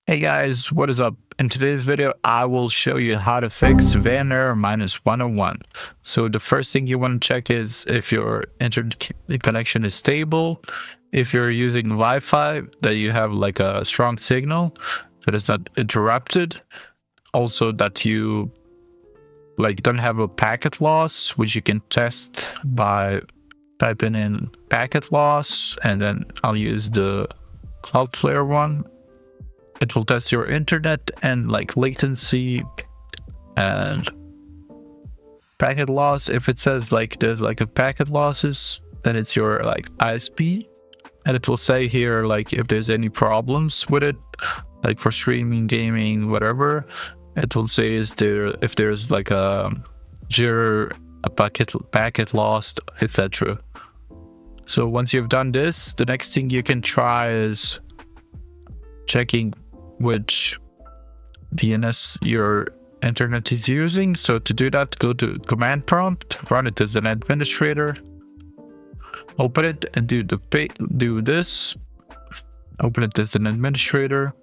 Hey guys, what is up? In today's video, I will show you how to fix WAN error -101. So the first thing you want to check is if your internet connection is stable, if you're using Wi-Fi, that you have like a strong signal, that it's not interrupted. Also that you don't have a packet loss, which you can test by typing in packet loss, and then I'll use the Cloudflare one. It will test your internet and latency and packet loss. If it says there's a packet losses, then it's your ISP, and it will say here if there's any problems with it, for streaming, gaming, whatever. It will say if there's a jitter, a packet lost, etc. So once you've done this, the next thing you can try is checking which DNS your internet is using. So to do that, go to command prompt, run it as an administrator, open it and do this, open it as an administrator,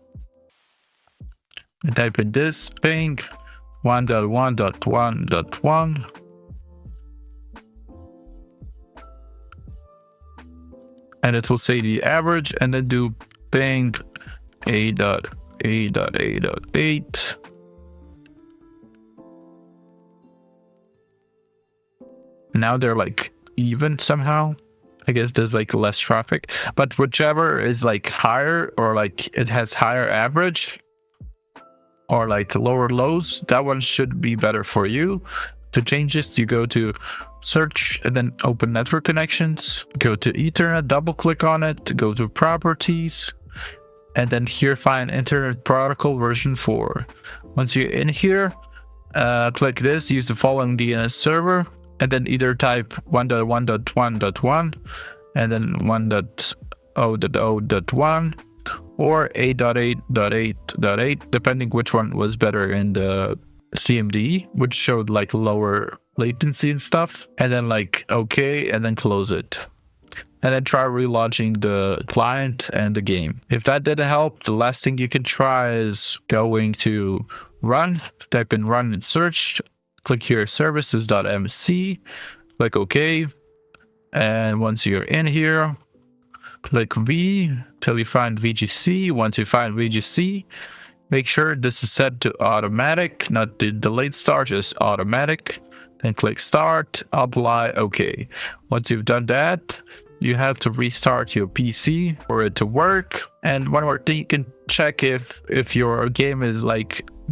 and type in this ping 1.1.1.1, and it will say the average, and then do ping A.A.A.8. Now they're even somehow. I guess there's less traffic, but whichever is higher, or it has higher average, or lower lows, that one should be better for you. To change this, you go to search and then open network connections, go to Ethernet, double click on it, go to properties, and then here find Internet Protocol version 4. Once you're in here, click this, use the following DNS server, and then either type 1.1.1.1 and then 1.0.0.1 or 8.8.8.8, depending which one was better in the CMD, which showed lower latency and stuff, and then okay, and then close it. And then try relaunching the client and the game. If that didn't help, the last thing you can try is going to run, type in run in search, click here services.mc, click OK, and once you're in here, click V till you find VGC. Once you find VGC, make sure this is set to automatic, not the delayed start, just automatic. Then click start, apply, OK. Once you've done that, you have to restart your PC for it to work. And one more thing, you can check if your game is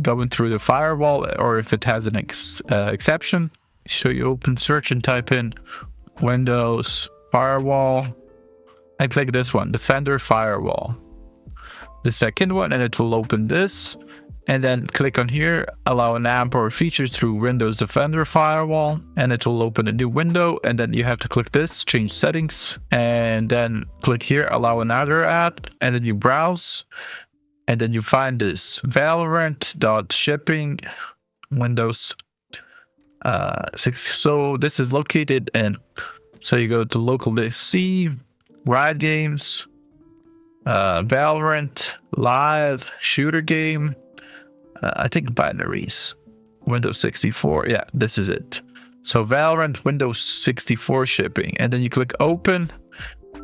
going through the firewall, or if it has an exception. So you open search and type in Windows firewall and click this one, Defender firewall, the second one, and it will open this. And then click on here, allow an app or feature through Windows Defender Firewall, and it will open a new window. And then you have to click this, change settings, and then click here, allow another app, and then you browse, and then you find this Valorant.shipping Windows 6. So this is located in, so you go to local C, Riot Games, Valorant, live, shooter game, I think binaries, Windows 64. Yeah, this is it. So Valorant Windows 64 shipping, and then you click open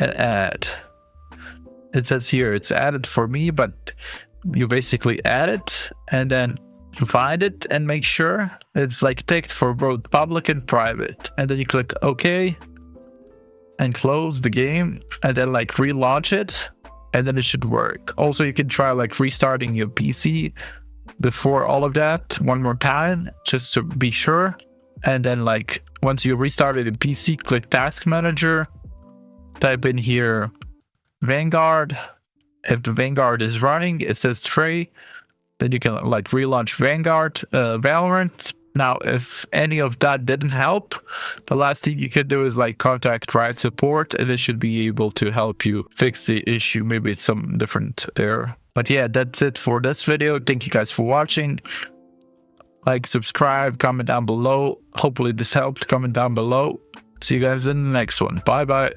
and add. It says here it's added for me, but you basically add it and then you find it and make sure it's ticked for both public and private, and then you click OK and close the game, and then relaunch it, and then it should work. Also, you can try restarting your PC before all of that one more time, just to be sure. And then once you restarted the PC, click task manager, type in here Vanguard. If the Vanguard is running, it says tray, then you can relaunch Vanguard, Valorant. Now if any of that didn't help, the last thing you can do is contact Riot support, and they should be able to help you fix the issue. Maybe it's some different there. But yeah, that's it for this video. Thank you guys for watching. Subscribe, comment down below. Hopefully this helped. Comment down below. See you guys in the next one. Bye bye.